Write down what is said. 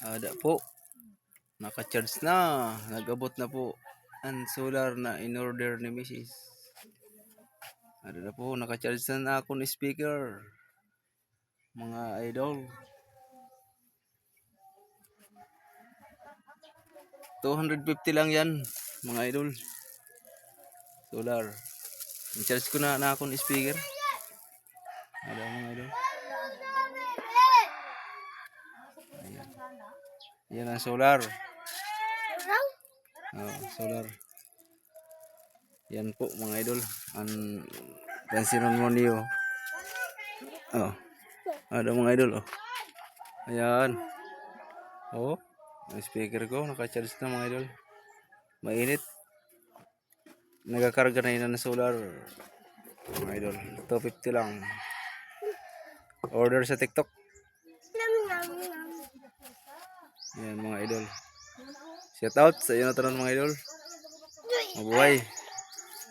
Ada po. Naka-charge na. Nag-abot na po ang solar na in-order ni Mrs. Ada na po. Naka-charge na akong speaker. Mga idol. 250 lang yan. Mga idol. Solar. I-charge ko na akong speaker. Ada mga idol. Ayan. Yan ang solar. Oh, solar. Yan po mga idol. Ang pansinon mo niyo. Oh. Ada mga idol. Oh. Ayan. Oh. Ang speaker ko. Naka-charge na mga idol. Mainit. Nagakarga na yun ng solar. Mga idol. 250 lang. Order sa TikTok. Yan mga idol. Shout out sa iyo na tanan mga idol. Mabuhay.